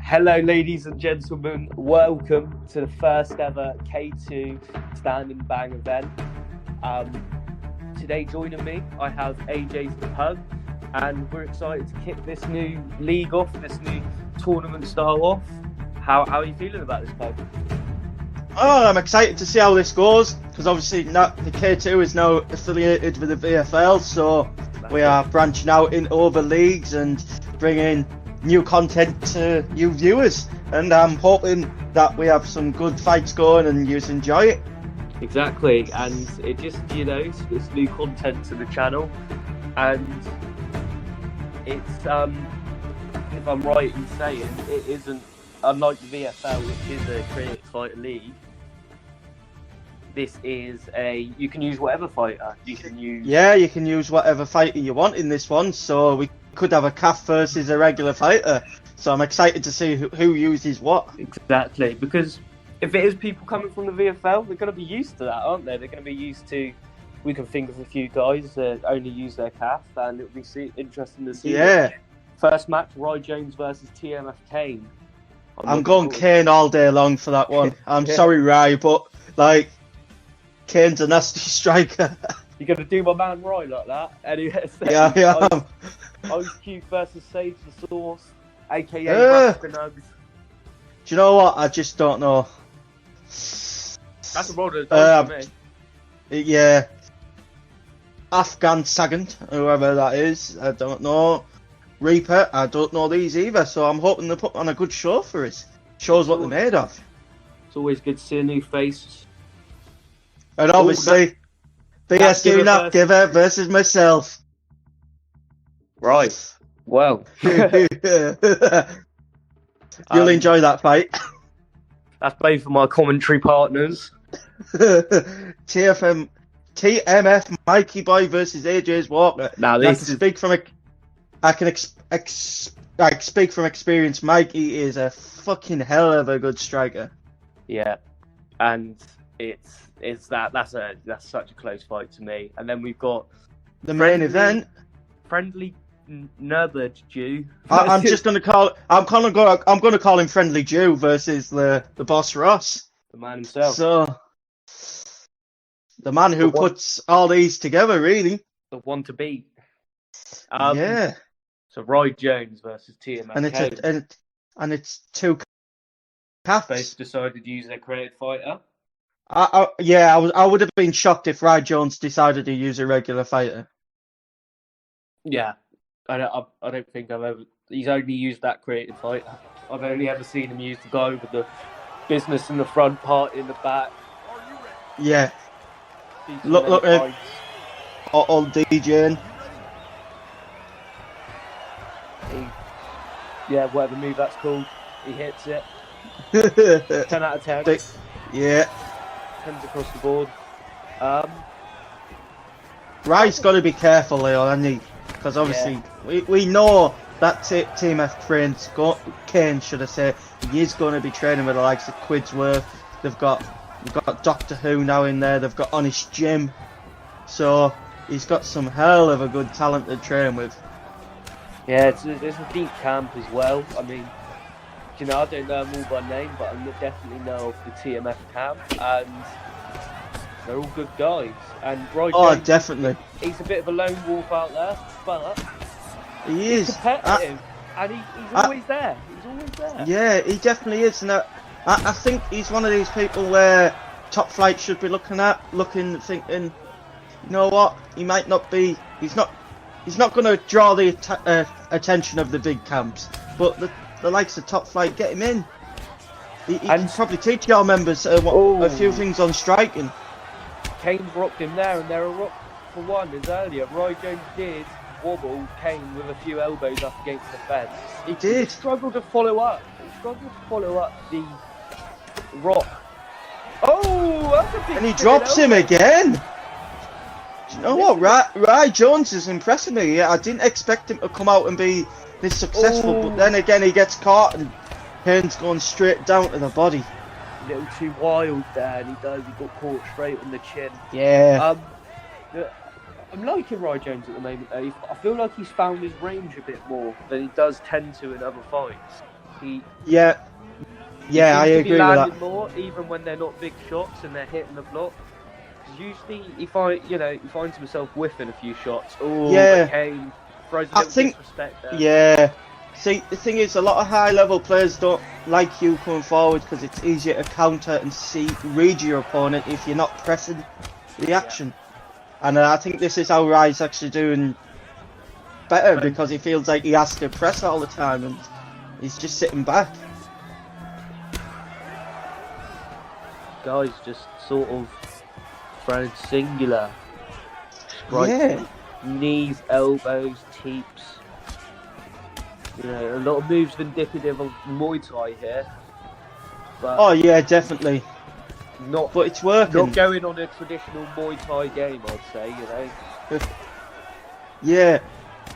Hello, ladies and gentlemen. Welcome to the first ever K2 Stand and Bang event. Today, joining me, I have AJ's the Pug, and we're excited to kick this new league off, this new tournament style off. How are you feeling about this, Pug? Oh, I'm excited to see how this goes because obviously the K2 is now affiliated with the VFL, so we are branching out in other leagues and bringing new content to you viewers, and I'm hoping that we have some good fights going and you enjoy it. Exactly, and it just, it's new content to the channel, and it's, if I'm right in saying, it isn't, unlike the VFL, which is a creative fighter league, this is you can use whatever fighter, you can use whatever fighter you want in this one, so we could have a calf versus a regular fighter, so I'm excited to see who uses what. Exactly, because if it is people coming from the VFL, they're going to be used to that, aren't they? They're going to be used to, we can think of a few guys that only use their calf, and it'll be interesting to see. Yeah. First match, Roy Jones versus TMF Kane. I'm going Kane all day long for that one. I'm sorry, Rye, but Kane's a nasty striker. You're going to do my man Roy like that? Anyway, yeah. Ice Cube versus Sage the Sauce, aka Braxton Nugs. Do you know what? I just don't know. That's a roll of the dice for me. Yeah. Afghan Sagant, whoever that is, I don't know. Reaper, I don't know these either, so I'm hoping they put on a good show for us. Shows what they're made of. It's always good to see a new face. And obviously, BSU Not Giver versus myself. Right. Well. You'll enjoy that fight. That's both of my commentary partners. TMF Mikey Boy versus AJ's Walker. Now this is speak from I can speak from experience. Mikey is a fucking hell of a good striker. Yeah, and that's such a close fight to me. And then we've got the main event, Friendly Nurbert Jew. I'm gonna call him Friendly Jew versus the boss Ross, the man himself. So the man who puts all these together, really. The one to beat. Yeah. So Roy Jones versus TMF, and it's two calves. They've decided to use their creative fighter. I would have been shocked if Roy Jones decided to use a regular fighter. Yeah, I don't think he's only used that creative fighter. I've only ever seen him use the guy with the business in the front, part in the back. Yeah. Look at old DJing. Whatever move that's called, he hits it. 10 out of 10. Yeah. 10s across the board. Rye's got to be careful, Leo, hasn't he? Because obviously we know that TMF trains, Kane should I say, he is going to be training with the likes of Quidsworth. We've got Doctor Who now in there. They've got Honest Jim. So he's got some hell of a good talent to train with. Yeah, there's a deep camp as well. I mean, I don't know them all by name, but I definitely know of the TMF camp, and they're all good guys. And Roy Jones, definitely. He's a bit of a lone wolf out there, but he's competitive, and he's always there. He's always there. Yeah, he definitely is. And I think he's one of these people where top flight should be thinking, you know what? He might not be. He's not going to draw the attention of the big camps, but the likes of top flight, get him in. He can probably teach your members a few things on striking. Kane rocked him there, and there a rock for one as earlier. Roy Jones did wobble Kane with a few elbows up against the fence. He did. He struggled to follow up. The rock. Oh, that's a big. And he drops him again. Do you know what? Rye Jones is impressing me. I didn't expect him to come out and be this successful, but then again he gets caught and Kane's going straight down to the body. A little too wild there, and he got caught straight on the chin. Yeah. I'm liking Roy Jones at the moment though. I feel like he's found his range a bit more than he does tend to in other fights. Yeah, I Seems to be agree with landing that. more, even when they're not big shots and they're hitting the block. 'Cause usually, he finds himself whiffing a few shots. Oh, but Yeah, Kane throws a I little think. disrespect there. Yeah. See, the thing is, a lot of high-level players don't like you coming forward because it's easier to counter and read your opponent if you're not pressing the action. And I think this is how Rye's actually doing better But because he feels like he has to press all the time and he's just sitting back. guys just sort of throwing singular strikes, Yeah. knees, elbows, teeps. You know, a lot of moves indicative of Muay Thai here, but Oh yeah, definitely. not But it's working. going on a traditional Muay Thai game, I'd say. You know, Yeah.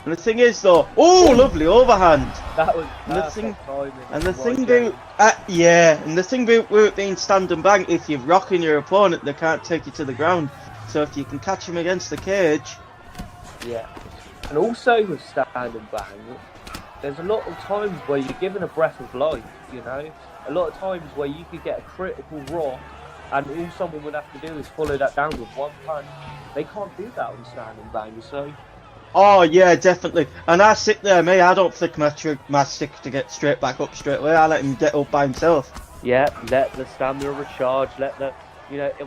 And the thing is though, oh, lovely overhand. that was And the perfect thing, timing. and the from thing YJ. and the thing about it being stand and bang, if you're rocking your opponent, they can't take you to the ground. So if you can catch him against the cage, Yeah, and also with stand and bang, there's a lot of times where you're given a breath of life. You know, a lot of times where you could get a critical rock, and all someone would have to do is follow that down with one punch. They can't do that on stand and bang. So oh yeah, definitely. And I sit there, me, I don't flick my stick to get straight back up straight away. I let him get up by himself. yeah, let the stamina recharge. Let the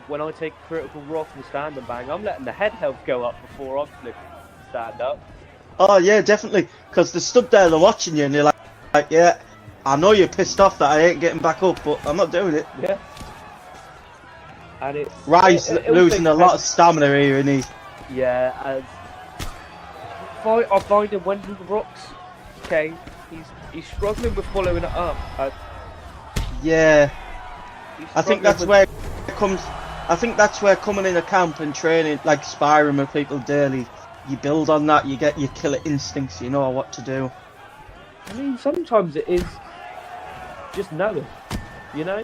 when I take a critical rock and stand and bang, I'm letting the head health go up before I flip stand up. Oh yeah, definitely. Because they stood there, they're watching you, and you're like, yeah, I know you're pissed off that I ain't getting back up, but I'm not doing it. Yeah, and it's Rye's it losing a lot of stamina here, and he's. Yeah, as I find him when he rocks, okay, he's struggling with following it up. Yeah, He's I think struggling that's with- where it comes. I think that's where coming in a camp and training, like sparring with people daily, you build on that. You get your killer instincts. You know what to do. I mean, sometimes it is just knowing, you know.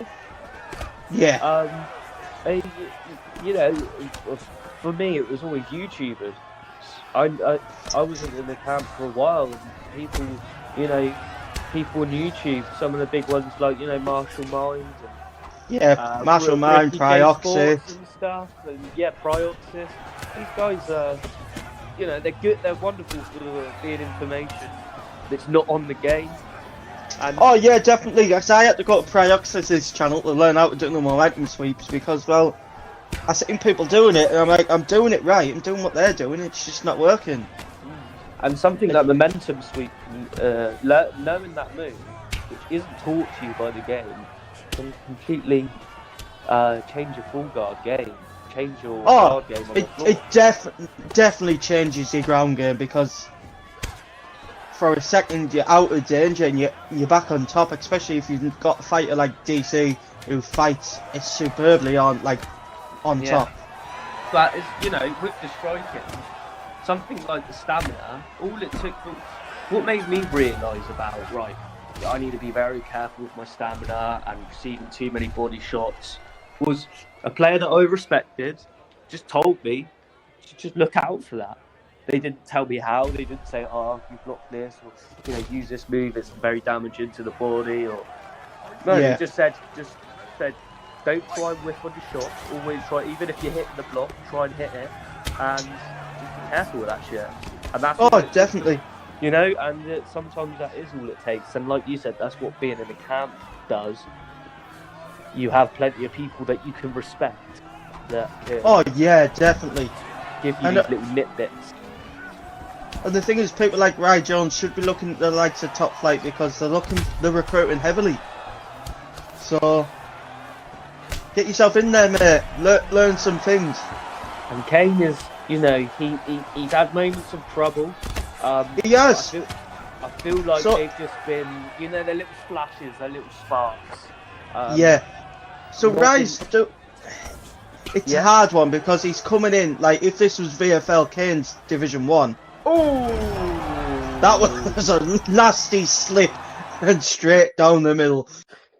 Yeah. You know, for me, it was always YouTubers. I wasn't in the camp for a while, and people, people on YouTube, some of the big ones like Martial Minds and Yeah, Martial Mind, Ricky J Sports Prioxis. and stuff, and yeah, Prioxis. These guys are, they're good. They're wonderful for being information that's not on the game. And Oh yeah, definitely. Because I had to go to Prioxis' channel to learn how to do the momentum sweeps because, well, I seen people doing it, and I'm like, I'm doing it right. I'm doing what they're doing. It's just not working. And something like momentum sweep, knowing that move, which isn't taught to you by the game, can completely change your full guard game, change your guard game on the floor. It definitely changes your ground game because for a second you're out of danger and you're back on top, especially if you've got a fighter like DC who fights superbly on top. But it's, with the striking, something like the stamina, all it took, what made me realise about, right, I need to be very careful with my stamina and receiving too many body shots, was a player that I respected just told me to just look out for that. They didn't tell me how. They didn't say, "Oh, you block this," or use this move. It's very damaging to the body. Or no, Yeah. they just said, don't try and whiff on your shots. Always try, even if you're hitting the block, try and hit it, and just be careful with that shit. And that's Definitely. and sometimes that is all it takes. And like you said, that's what being in a camp does. You have plenty of people that you can respect. That Oh yeah, definitely. give you And, these little nitbits. And the thing is, people like Rye Jones should be looking at the likes of Top Flight because they're recruiting heavily. So get yourself in there, mate. Learn some things. And Kane is, he's had moments of trouble. He has. I feel like So- they've just been, they're little flashes, they're little sparks. Yeah. So not Rye's it's a Yeah. hard one because he's coming in like if this was VFL Kane's Division 1. Oh, That was a nasty slip and straight down the middle.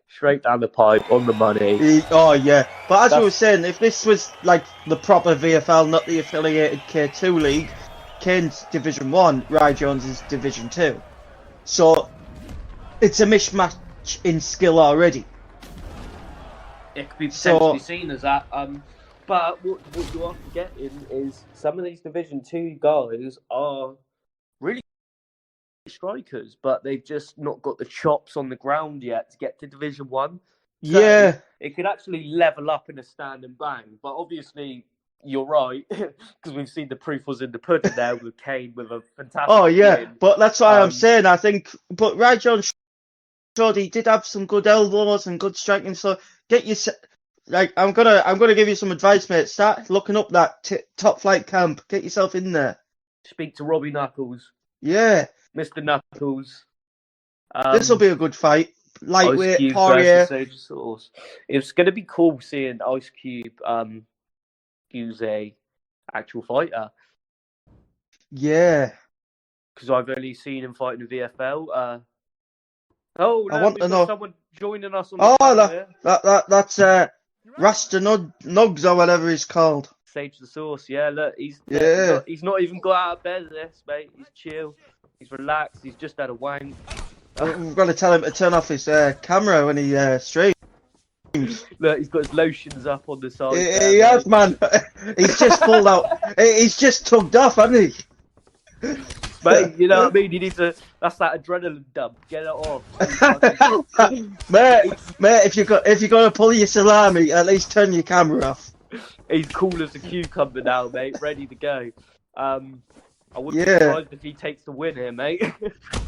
straight down the pipe, on the money. Oh yeah, but as I That's- was saying, if this was like the proper VFL, not the affiliated K2 league, Kane's Division 1, Rye Jones is Division 2. So it's a mismatch in skill already. It could be potentially seen as that. But what you are forgetting is some of these Division 2 guys are really strikers, but they've just not got the chops on the ground yet to get to Division 1. So Yeah. it could actually level up in a stand and bang. But obviously, you're right, because we've seen the proof was in the pudding there with Kane with a fantastic win. But that's why I'm saying, I think, but Rajon showed he did have some good elbows and good striking, so get your, like, I'm gonna give you some advice, mate. Start looking up that top flight camp, get yourself in there. Speak to Robbie Knuckles. Yeah. Mr. Knuckles. This will be a good fight. Lightweight, Ice Cube Poirier. versus Soja Sauce. It's going to be cool seeing Ice Cube use a actual fighter. Yeah. Because I've only seen him fight in the VFL. I want to know. Someone joining us on the panel here. That's Rasta Nugs or whatever he's called. Sage the Sauce, yeah. Look, he's not even got out of bed. This mate, he's chill, he's relaxed. He's just had a wank. We've got to tell him to turn off his camera when he streams. Look, he's got his lotions up on the side. He has, man. He's just pulled out. He's just tugged off, hasn't he? Mate, you know what I mean? You need to. That's that adrenaline dump. Get it off. mate. If you're gonna pull your salami, at least turn your camera off. He's cool as a cucumber now, mate. Ready to go. I wouldn't be surprised if he takes the win here, mate.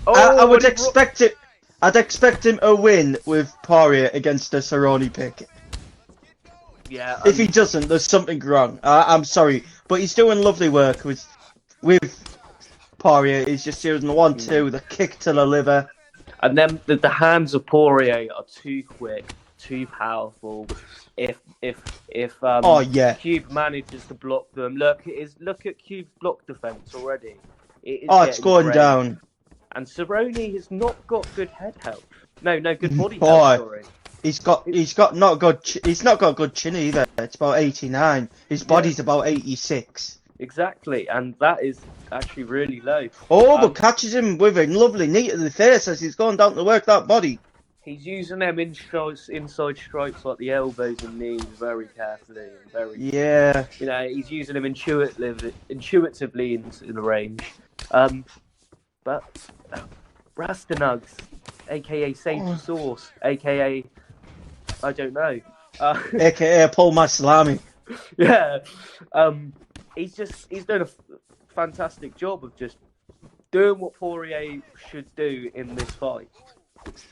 I would expect it. I'd expect him to win with Poirier against a Cerrone pick. Yeah. If he doesn't, there's something wrong. I'm sorry, but he's doing lovely work with Poirier. He's just using the 1-2, the kick to the liver. And then the hands of Poirier are too quick, too powerful. If Cube manages to block them, look at Cube's block defense already. It's going down. And Cerrone has not got good head health. No, good body health. Sorry. He's not got good chin either. It's about 89. His body's about 86. Exactly, and that is actually really low. But catches him with a lovely knee to the face as he's going down to work that body. He's using them inside strikes like the elbows and knees very carefully and very. Yeah. You know, he's using them intuitively in the range. But Rastanugs, aka Sage Sauce, aka I don't know, aka pull my salami. Yeah. He's doing a fantastic job of just doing what Poirier should do in this fight.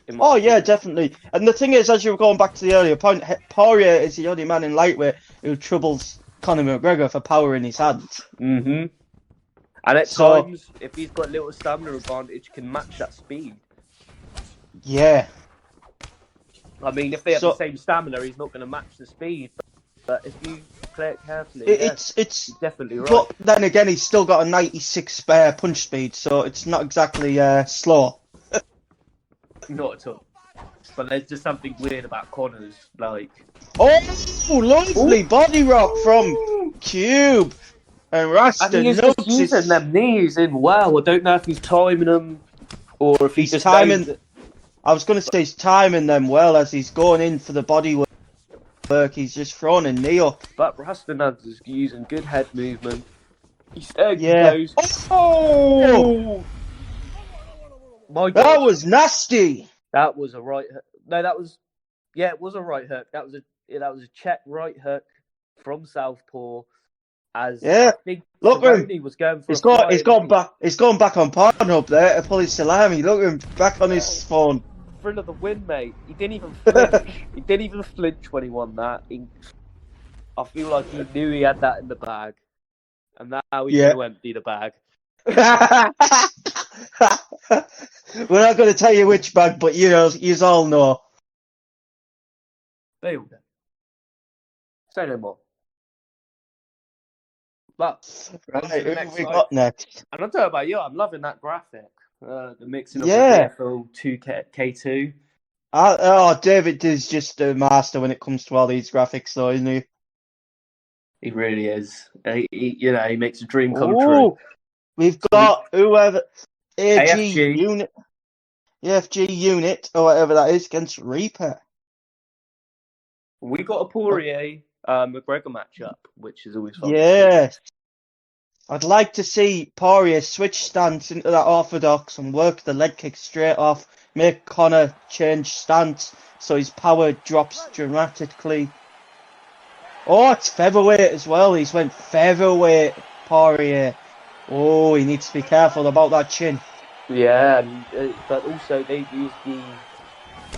Definitely. And the thing is, as you were going back to the earlier point, Poirier is the only man in lightweight who troubles Conor McGregor for power in his hands. Mm-hmm. And at times, if he's got a little stamina advantage, can match that speed. Yeah. I mean, if they have the same stamina, he's not going to match the speed. But if you play it carefully, it's definitely right. But then again, he's still got a 96 punch speed, so it's not exactly slow. Not at all. But there's just something weird about Conor's, like. Lovely body rock from Cube and Rasta. And he's just using them knees in. Wow, I don't know if he's timing them or if he's just timing. I was going to say he's timing them well as he's going in for the body work. He's just throwing a knee up. But Rastanugs is using good head movement. He's goes. My God. That was nasty. That was a right hook. No, that was it was a right hook. That was a check right hook from Southpaw. As I think look at him. Was going for he's gone back on Pornhub there to pull his salami. Look at him back on his phone. Thrill of the win, mate. He didn't even flinch. He didn't even flinch when he won that. I feel like he knew he had that in the bag, and now he's going to empty the bag. We're not going to tell you which bag, but you all know. They all know. Say no more. But right, who have we got next? And I'm talking about you. I'm loving that graphic. The mixing of the Vfl K-2. David is just a master when it comes to all these graphics, though, isn't he? He really is. He makes a dream come true. We've got whoever AFG unit. EFG unit, or whatever that is, against Reaper. We got a Poirier McGregor matchup, which is always fun to see. Yes. I'd like to see Poirier switch stance into that orthodox and work the leg kick straight off, make Conor change stance so his power drops dramatically. Oh, it's featherweight as well. He's went featherweight, Poirier. Oh, he needs to be careful about that chin. Yeah, and, but also they've used the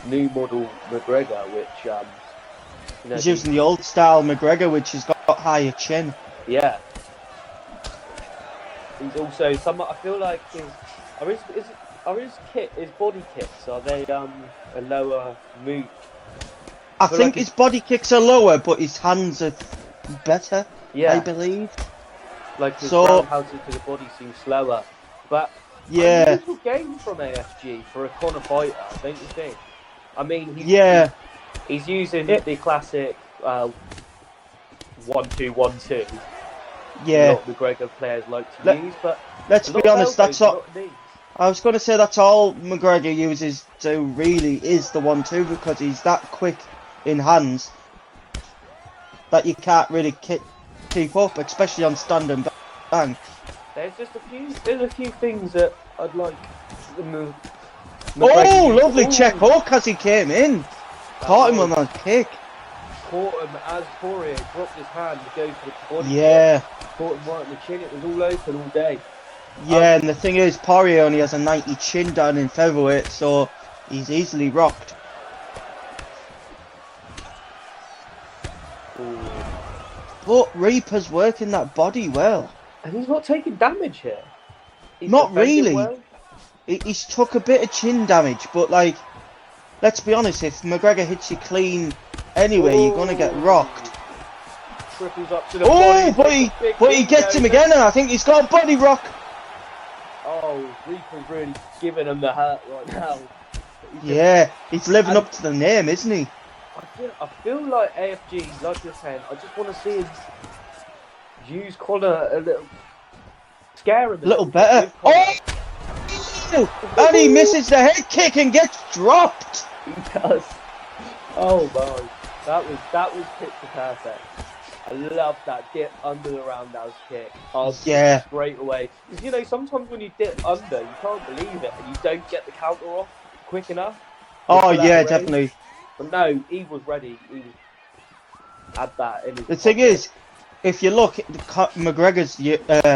new model McGregor, which He's using the old style McGregor, which has got higher chin. Yeah. He's also I feel like his body kicks, are they a lower move? I think his body kicks are lower, but his hands are better. Yeah. I believe. Like his roundhouses to the body seem slower, but yeah, unusual game from AFG for a Conor fighter, don't you think? I mean, he's using the classic 1-2-1-2. Yeah, a lot of McGregor players like to use, but let's be honest, that's all. I was going to say that's all McGregor uses to really is the 1-2, because he's that quick in hands that you can't really keep up, especially on stand and bang. There's a few things that I'd like. Oh, lovely check hook as he came in. Caught him on that kick. Caught him as Poirier dropped his hand to go for the body. Yeah. Caught him right in the chin. It was all open all day. Yeah, and the thing is, Poirier only has a 90 chin down in featherweight, so he's easily rocked. Ooh. But Reaper's working that body well. And he's not taking damage here. Not really. Well. He's took a bit of chin damage, but like, let's be honest, if McGregor hits you clean anyway, you're going to get rocked. Triples up to the body. But he gets him again, and I think he's got a body rock. Oh, Reaper's really giving him the hurt right now. He's living up to the name, isn't he? I feel like AFG, like you're saying, I just want to see him use Conor a little, scare him a little better. Oh! And he misses the head kick and gets dropped. He does. Oh my, that was picture perfect. I love that dip under the roundhouse kick. Straight away. Because sometimes when you dip under, you can't believe it, and you don't get the counter off quick enough. Oh yeah, definitely. But no, he was ready. He had that in his The thing is, if you look, McGregor's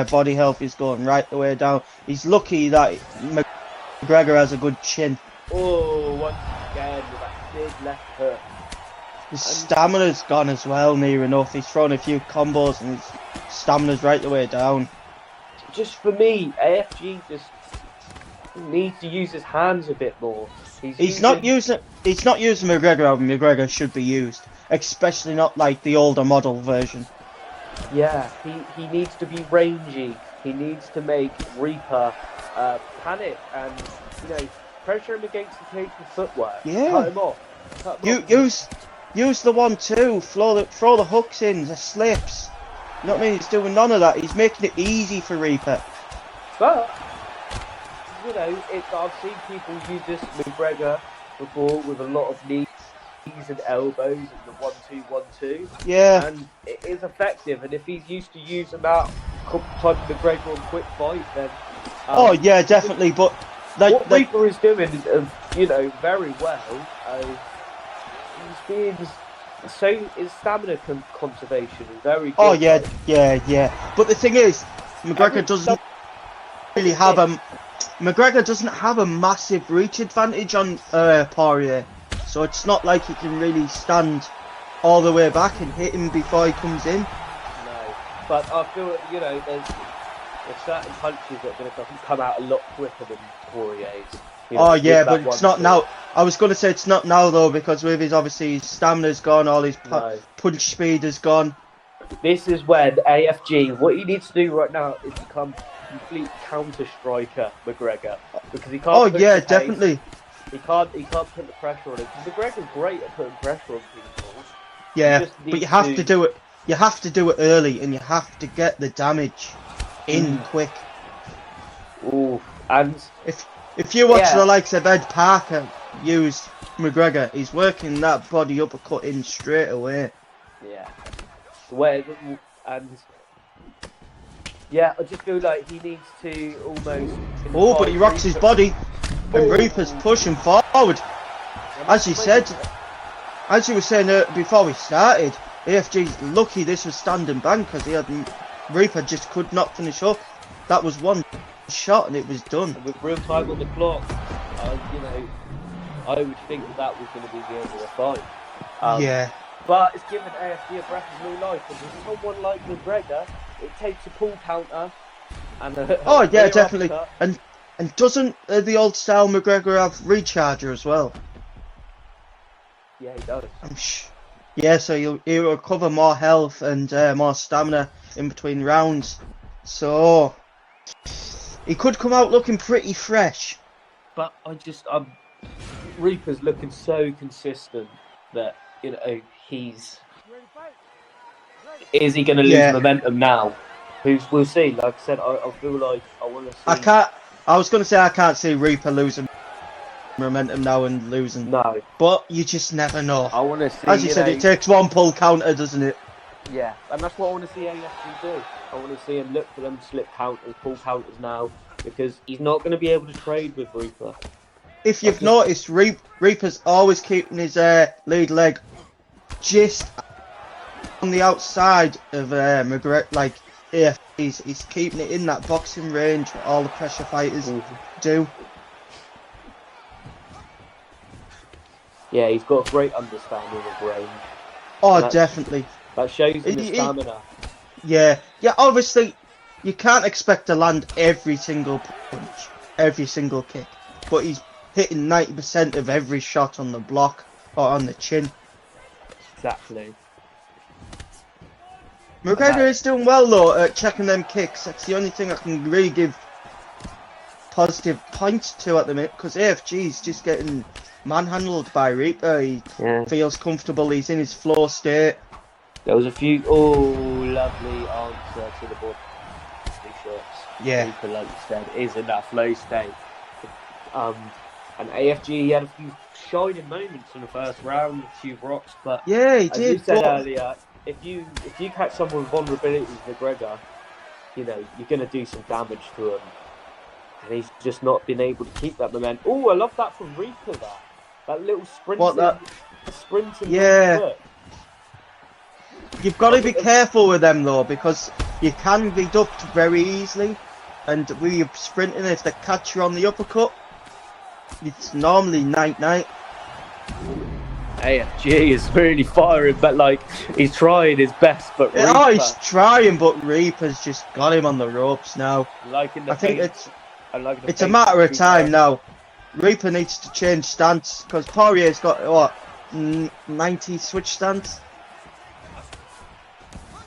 body health is going right the way down. He's lucky that McGregor has a good chin. Oh, once again with that big left hook. His stamina's gone as well, near enough. He's thrown a few combos and his stamina's right the way down. Just for me, AFG just needs to use his hands a bit more. He's not using McGregor how McGregor should be used, especially not like the older model version. Yeah, he needs to be rangy. He needs to make Reaper panic and pressure him against the cage with footwork. Yeah. Cut him off. Use the 1-2, throw the hooks in, the slips. You know what I mean? He's doing none of that. He's making it easy for Reaper. But I've seen people use this McGregor before with a lot of knees and elbows and the 1-2-1-2. Yeah. And it is effective. And if he's used to using that type of McGregor on quick fight, then oh yeah, definitely. But what Reaper is doing, very well. He's being his stamina conservation is very good. Oh yeah. But the thing is, McGregor doesn't really have a massive reach advantage on Poirier, so it's not like he can really stand all the way back and hit him before he comes in. No, but I feel there's certain punches that are going to come out a lot quicker than Poirier's. But it's not now. I was going to say it's not now though, because with his stamina's gone, all his punch speed is gone. This is when AFG, what he needs to do right now is become complete counter striker McGregor, because he can't. Oh yeah, definitely. He can't put the pressure on him. McGregor's great at putting pressure on people. Yeah, but you have to do it. You have to do it early, and you have to get the damage in quick. Ooh, and If you watch Yeah. the likes of Ed Parker use McGregor, he's working that body uppercut in straight away. Yeah. And yeah, I just feel like he needs to almost. Oh, but he rocks his body, and Reaper's pushing forward. As you said, as you were saying before we started, AFG's lucky this was standing bang because he had Reaper just could not finish up. That was one shot and it was done. And with real time on the clock, I would think that was going to be the end of the fight. Yeah. But it's given AFG a breath of new life. And with someone like McGregor, it takes a pull counter and oh yeah, definitely. Uppercut. And doesn't the old style McGregor have recharger as well? Yeah, he does. Yeah, so he'll recover more health and more stamina in between rounds. So he could come out looking pretty fresh. But Reaper's looking so consistent that is he going to lose momentum now? We'll see. Like I said, I feel like I want to see. I was going to say I can't see Reaper losing momentum now and losing. No. But you just never know. I want to see. As you said, it takes one pull counter, doesn't it? Yeah, and that's what I want to see AFG do. I want to see him look for them slip counters, pull counters now, because he's not going to be able to trade with Reaper. If you've noticed, Reaper's always keeping his lead leg just on the outside of McGregor, like AFG's. He's keeping it in that boxing range where all the pressure fighters do. Yeah, he's got a great understanding of range. Oh, definitely. That shows in his stamina. Yeah, obviously, you can't expect to land every single punch, every single kick, but he's hitting 90% of every shot on the block or on the chin. Exactly. McGregor is doing well though at checking them kicks. That's the only thing I can really give positive points to at the minute, because AFG is just getting manhandled by Reaper. He feels comfortable, he's in his flow state. There was a few lovely answer to the ball shots. Yeah. Reaper, like you said, is in that flow state. And AFG had a few shining moments in the first round, a few rocks, but yeah, he did. As you said earlier, if you catch someone with vulnerabilities with McGregor, you're going to do some damage to him. And he's just not been able to keep that momentum. Oh, I love that from Reaper, that little sprinting. Yeah. You've got to be careful with them though, because you can be ducked very easily, and when you're sprinting, if they catch you on the uppercut, it's normally night-night. AFG is really firing, but he's trying his best. But Reaper, oh, he's trying, but Reaper's just got him on the ropes now. I think it's a matter of time now. Reaper needs to change stance, because Poirier's got 90 switch stance.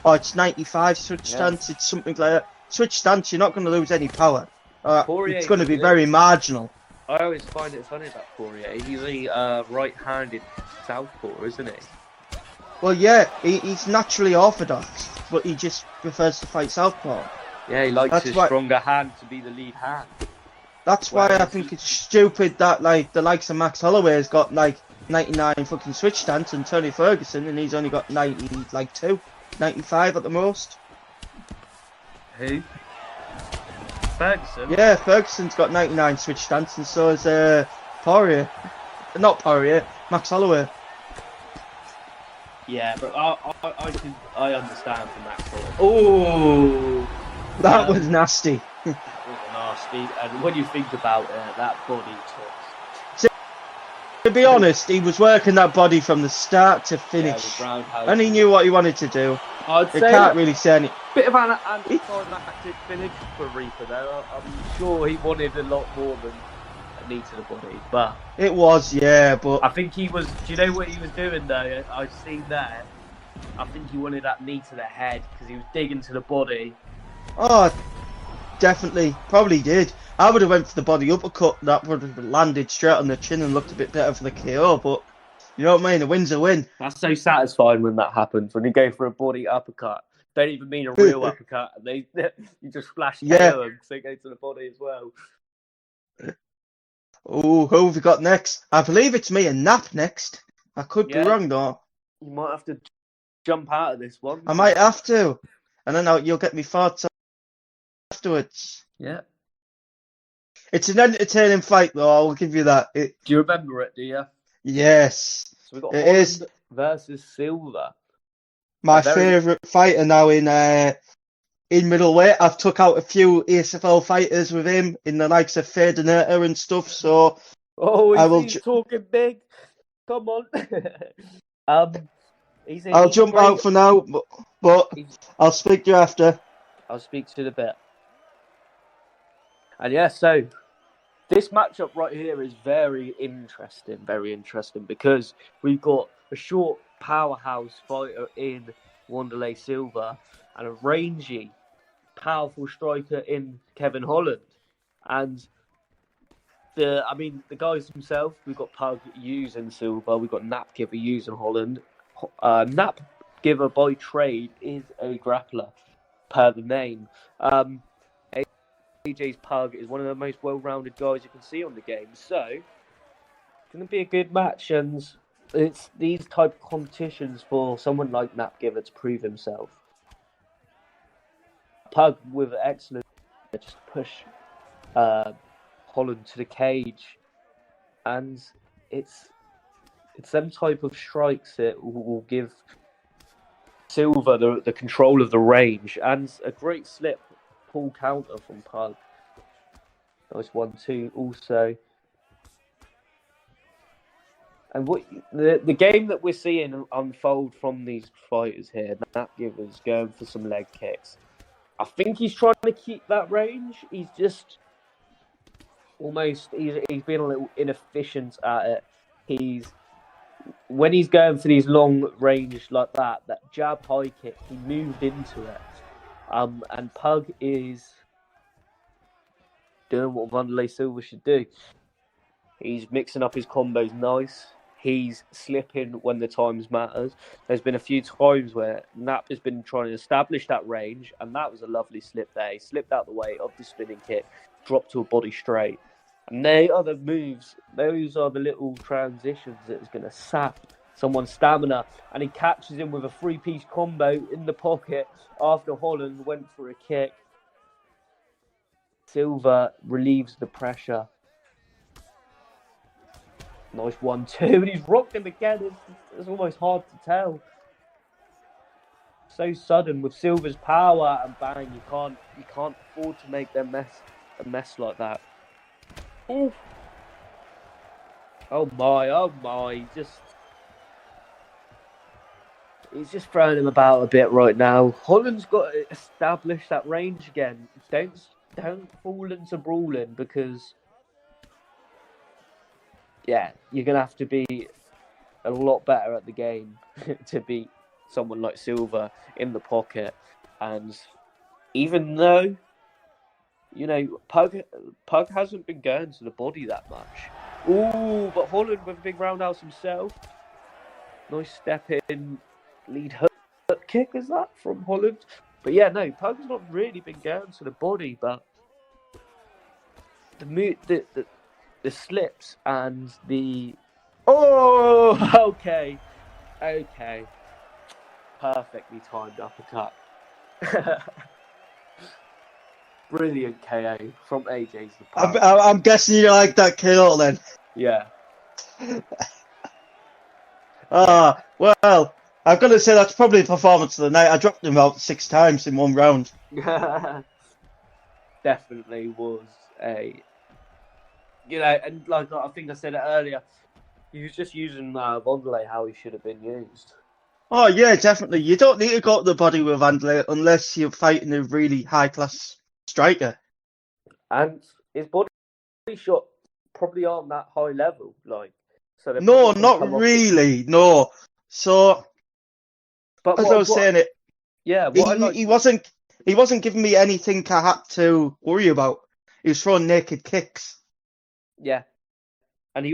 Oh, it's 95 switch stance. It's something like that. Switch stance, you're not going to lose any power. It's going to be very marginal. I always find it funny about Poirier. He's a right-handed southpaw, isn't he? Well, yeah, he's naturally orthodox, but he just prefers to fight southpaw. Yeah, he likes his stronger hand to be the lead hand. That's why I think it's stupid that the likes of Max Holloway's got 99 fucking switch stance, and Tony Ferguson, and he's only got 92, 95 at the most. Who? Ferguson? Yeah, Ferguson's got 99 switch stance, and so is Poirier. Not Poirier, Max Holloway. Yeah, but I understand from Max Holloway. Oh, that was nasty. That was nasty, and when you think about it, that body took. To be honest, he was working that body from the start to finish, and he knew what he wanted to do. I'd say can't really say any. Bit of an anticlimactic finish for Reaper though. I'm sure he wanted a lot more than a knee to the body, but it was, yeah. But I think he was. Do you know what he was doing though? I've seen that. I think he wanted that knee to the head because he was digging to the body. Oh, definitely, probably did. I would have went for the body uppercut. That would have landed straight on the chin and looked a bit better for the KO. But you know what I mean? A win's a win. That's so satisfying when that happens. When you go for a body uppercut, don't even mean a real uppercut. You just flash KO them because they go to the body as well. Oh, who have we got next? I believe it's me and Nap next. I could be Yeah, wrong though. you might have to jump out of this one. I might have to. And then you'll get me thoughts afterwards. Yeah. It's an entertaining fight though, I'll give you that. Do you remember it, do you? Yes, So we've got it is Holland versus Silva. my favourite fighter now in middleweight. I've took out a few ASFL fighters with him in the likes of Ferdinand and stuff, so Oh, I will. he's talking big. Come on. um, he's I'll a jump great. out for now, but I'll speak to you after. I'll speak to you in a bit. And yeah, so this matchup right here is very interesting because we've got a short powerhouse fighter in Wanderlei Silva and a rangy, powerful striker in Kevin Holland. And the guys themselves, we've got Pug using Silva, we've got Napgiver using Holland. Napgiver by trade is a grappler, per the name. AJ's Pug is one of the most well-rounded guys you can see on the game, so it's going to be a good match, and it's these type of competitions for someone like Napgiver to prove himself. Pug with excellent just push Holland to the cage, and it's them type of strikes that will give Silva the control of the range, and a great slip pull counter from Pug. Nice 1-2 also. And what the game that we're seeing unfold from these fighters here, Napgiver's going for some leg kicks. I think he's trying to keep that range. He's just he's been a little inefficient at it. When he's going for these long range like that jab high kick, he moved into it. And Pug is doing what Wanderlei Silva should do. He's mixing up his combos nice. He's slipping when the times matters. There's been a few times where Nap has been trying to establish that range, and that was a lovely slip there. He slipped out the way of the spinning kick, dropped to a body straight. And they are the moves. Those are the little transitions that is going to sap someone's stamina. And he catches him with a three-piece combo in the pocket after Holland went for a kick. Silva relieves the pressure. Nice 1-2, and he's rocked him again. It's almost hard to tell. So sudden with Silva's power, and bang! You can't afford to make them a mess like that. Ooh. Oh my! He's just throwing him about a bit right now. Holland's got to establish that range again. Don't fall into brawling, because yeah, you're going to have to be a lot better at the game to beat someone like Silva in the pocket. And even though, Pug hasn't been going to the body that much. Ooh, but Holland with a big roundhouse himself. Nice step in, lead hook kick, is that from Holland? But yeah, no, Pug's not really been going to the body, but the slips and the... Oh, okay. Perfectly timed uppercut. Brilliant KO from AJ's the Pug. I'm guessing you like that KO then. Yeah. Well, I've got to say that's probably the performance of the night. I dropped him about 6 times in one round. Definitely was a... and like I think I said it earlier, he was just using Wanderlei how he should have been used. Oh yeah, definitely. You don't need to go to the body with Wanderlei unless you're fighting a really high-class striker. And his body shot probably aren't that high level, so. No, not really. No. So, but as I was saying, he wasn't giving me anything I had to worry about. He was throwing naked kicks. Yeah, and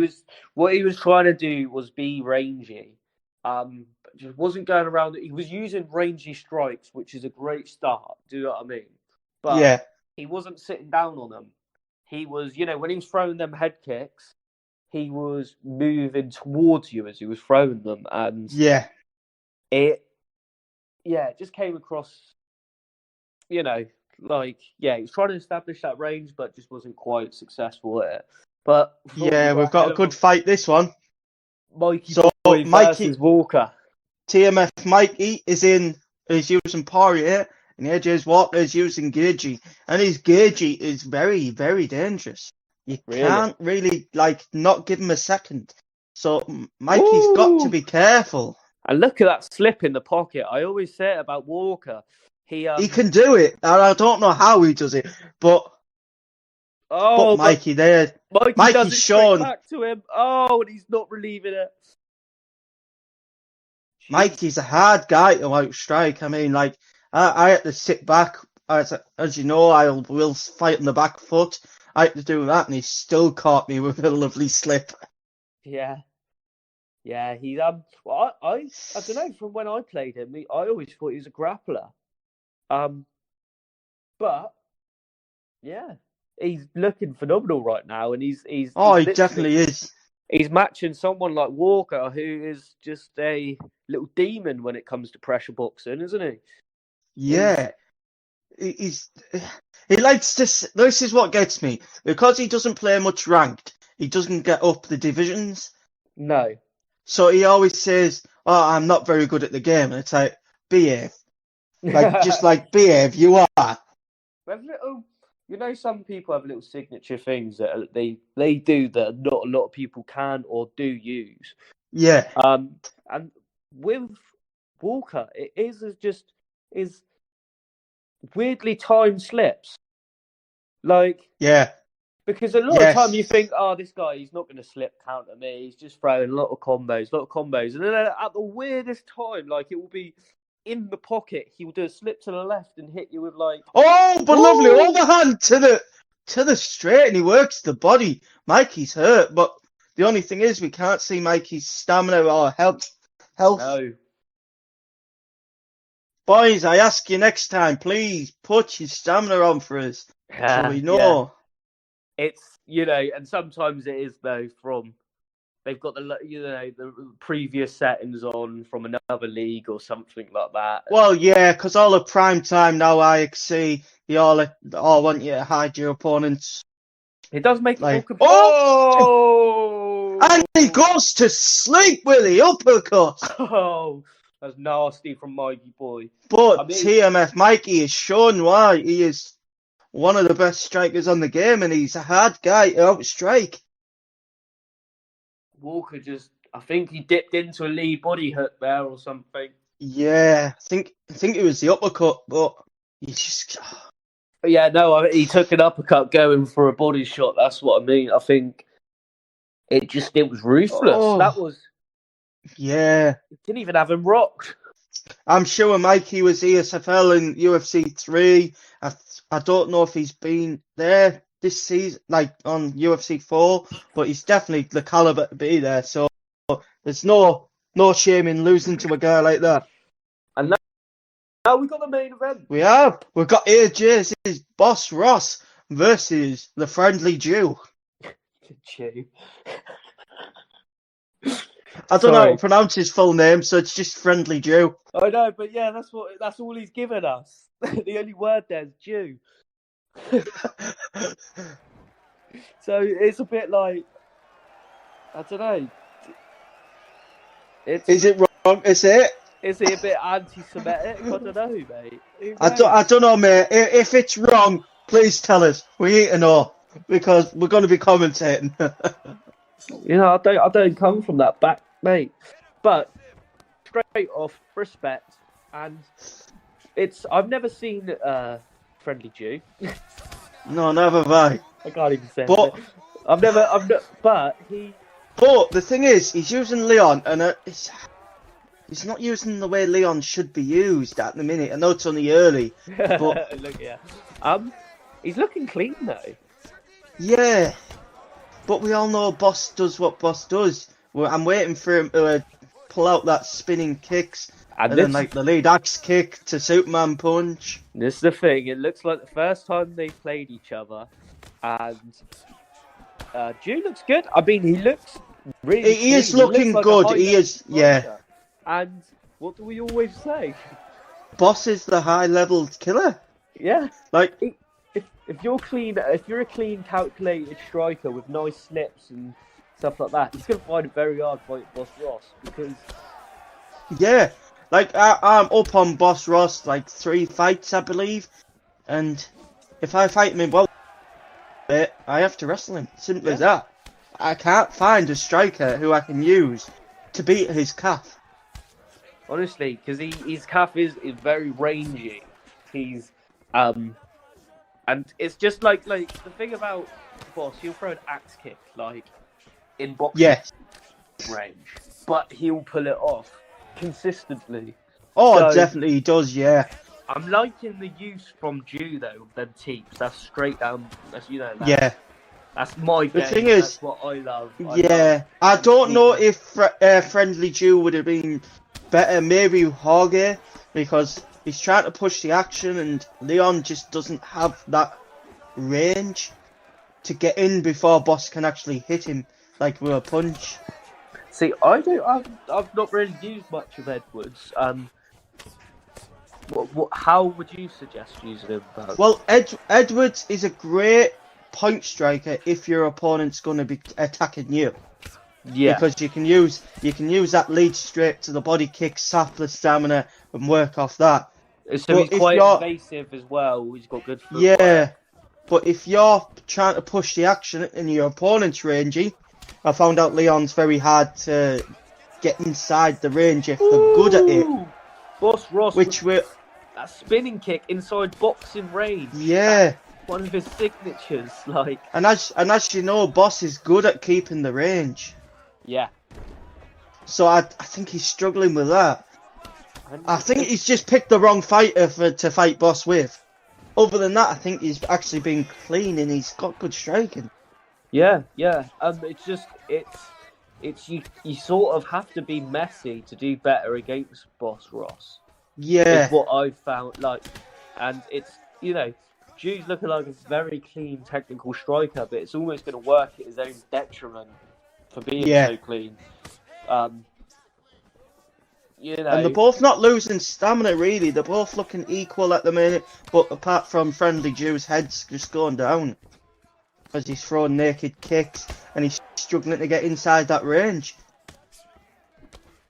what he was trying to do was be rangy. Just wasn't going around. He was using rangy strikes, which is a great start. Do you know what I mean? But yeah, he wasn't sitting down on them. he was, when he was throwing them head kicks, he was moving towards you as he was throwing them, and it just came across, he was trying to establish that range, but just wasn't quite successful at it. But we've got a good fight this one. Mikey Boy versus Walker. TMF Mikey is using Poirier, and AJ's Walker is using Gagey, and his Gagey is very, very dangerous. You can't really not give him a second. So Mikey's got to be careful. And look at that slip in the pocket. I always say it about Walker. He can do it, and I don't know how he does it, but Mikey's shown back to him. Oh, and he's not relieving it. Mikey's a hard guy to outstrike. I mean, I had to sit back. As you know, I will fight on the back foot. I had to do that, and he still caught me with a lovely slip. Yeah. Yeah, he's I don't know, from when I played him, I always thought he was a grappler. But yeah, he's looking phenomenal right now, and he's he definitely is. He's matching someone like Walker, who is just a little demon when it comes to pressure boxing, isn't he? Yeah. He likes to. This is what gets me, because he doesn't play much ranked. He doesn't get up the divisions. No. So he always says, "Oh, I'm not very good at the game," and it's like, behave, behave. You are. Some people have little signature things that they do that not a lot of people can or do use. Yeah. And with Walker, it is weirdly time slips. Yeah. Because a lot of time you think, this guy, he's not going to slip counter me. He's just throwing a lot of combos. And then at the weirdest time, it will be in the pocket, he will do a slip to the left and hit you with lovely overhand to the straight, and he works the body. Mikey's hurt, but the only thing is we can't see Mikey's stamina or health. No. Boys, I ask you next time, please put your stamina on for us, so we know. Yeah. It's, and sometimes it is, though, they've got the previous settings on from another league or something like that. Well, yeah, because all the prime time now, IXC, they all want you to hide your opponents. It does make it and he goes to sleep with the uppercut. Oh, that's nasty from Mikey Boy. But TMF Mikey has shown why he is one of the best strikers on the game, and he's a hard guy to outstrike. Walker I think he dipped into a lead body hook there or something. Yeah, I think it was the uppercut, but he just... Yeah, no, he took an uppercut going for a body shot. That's what I mean. I think it was ruthless. That was... Yeah. It didn't even have him rocked. I'm sure Mikey was ESFL in UFC 3. I don't know if he's been there this season, on UFC 4, but he's definitely the caliber to be there. So there's no shame in losing to a guy like that. And now we've got the main event. We have. We've got AJ's Boss Ross versus the Friendly Jew. Jew. I don't know how to pronounce his full name, so it's just Friendly Jew. I know, but yeah, that's all he's given us. The only word there is Jew. So it's a bit I don't know. Is it wrong? Is it? Is it a bit anti-Semitic? I don't know, mate. I don't know, mate. If it's wrong, please tell us. We need to know, because we're going to be commentating. I don't come from that back, mate. But straight off, respect, and I've never seen Friendly Jew. No, never have I. I can't even say it. But the thing is, he's using Leon, and he's not using the way Leon should be used at the minute. I know it's only early, but he's looking clean though. Yeah, but we all know Boss does what Boss does. I'm waiting for him to pull out that spinning kicks. And then the lead axe kick to Superman punch. This is the thing. It looks like the first time they played each other, and Jew looks good. I mean, he looks really He is clean. He looks looking like a good. high He level is, yeah. striker. And what do we always say? Boss is the high level killer. Yeah. Like, If you're clean, if you're a clean, calculated striker with nice slips and stuff like that, he's gonna find it very hard to fight Boss Ross because yeah. Like, I'm up on Boss Ross like 3 fights, I believe. And if I fight him in well, I have to wrestle him. Simple as that. I can't find a striker who I can use to beat his calf. honestly, because his calf is very rangy. He's and it's just like the thing about Boss, he'll throw an axe kick like in boxing Yes. range, but he'll pull it off consistently. Oh, So, definitely he does, yeah. I'm liking the use from Jew though of them teeps. That's straight down. That's Yeah. That's my game. The thing is, that's what I love. I don't know if Friendly Jew would have been better. Maybe Jorge, because he's trying to push the action, and Leon just doesn't have that range to get in before Boss can actually hit him like with a punch. See, I've not really used much of Edwards. How would you suggest using him? Well, Edwards is a great point striker if your opponent's going to be attacking you. Yeah. Because you can use that lead straight to the body kick, sap the stamina, and work off that. So he's quite evasive as well. He's got good footwork. Yeah, but if you're trying to push the action and your opponent's rangey, I found out Leon's very hard to get inside the range if they're good at it. Boss Ross, that spinning kick inside boxing range. Yeah. That's one of his signatures, like. And as you know, Boss is good at keeping the range. Yeah. So I think he's struggling with that. I think he's just picked the wrong fighter to fight Boss with. Other than that, I think he's actually been clean and he's got good striking. Yeah. It's you sort of have to be messy to do better against Boss Ross. Yeah. Is what I've found, and it's, Jew's looking like a very clean technical striker, but it's almost going to work at his own detriment for being so clean. And they're both not losing stamina, really. They're both looking equal at the minute, but apart from Friendly Jew's head's just going down. Because he's throwing naked kicks, and he's struggling to get inside that range.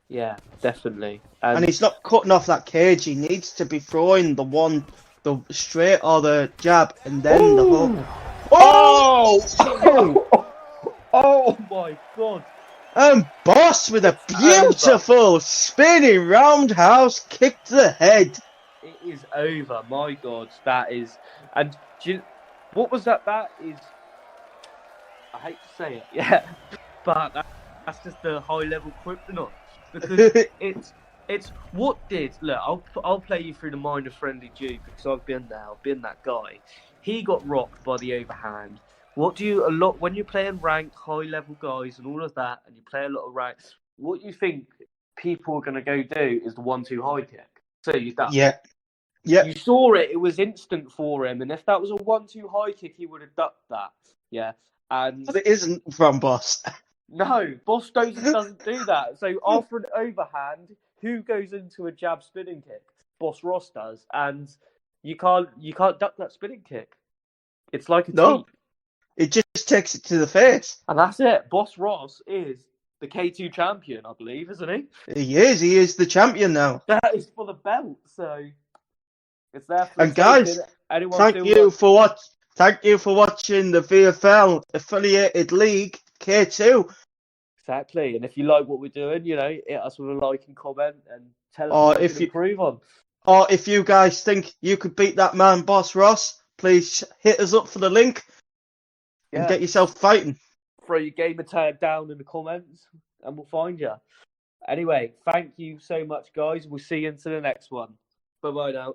Yeah, definitely. And he's not cutting off that cage. He needs to be throwing the straight or the jab, and then the hook. Oh my god! And Boss with a beautiful spinning roundhouse kick to the head. It is over. My god, that is. And what was that? That is. I hate to say it, yeah, but that's just the high level kryptonite. Because it's what did look. I'll play you through the mind of Friendly Jew because I've been there. I've been that guy. He got rocked by the overhand. When you're playing ranked high level guys and all of that, and you play a lot of ranks, what you think people are going to go do is the 1-2 high kick. So you done. Yeah. You saw it. It was instant for him, and if that was a 1-2 high kick, he would have ducked that. Yeah. And but it isn't from Boss. No, Boss doesn't do that. So after an overhand, who goes into a jab spinning kick? Boss Ross does, and you can't duck that spinning kick. It's like a teep. It just takes it to the face. And that's it. Boss Ross is the K2 champion, I believe, isn't he? He is the champion now. That is for the belt, so it's there for and guys, thank you for watching the VfL affiliated league K2. Exactly, and if you like what we're doing, hit us with a like and comment and tell us what we can improve on. Or if you guys think you could beat that man, Boss Ross, please hit us up for the link and get yourself fighting. Throw your gamer tag down in the comments and we'll find you. Anyway, thank you so much, guys. We'll see you into the next one. Bye-bye now.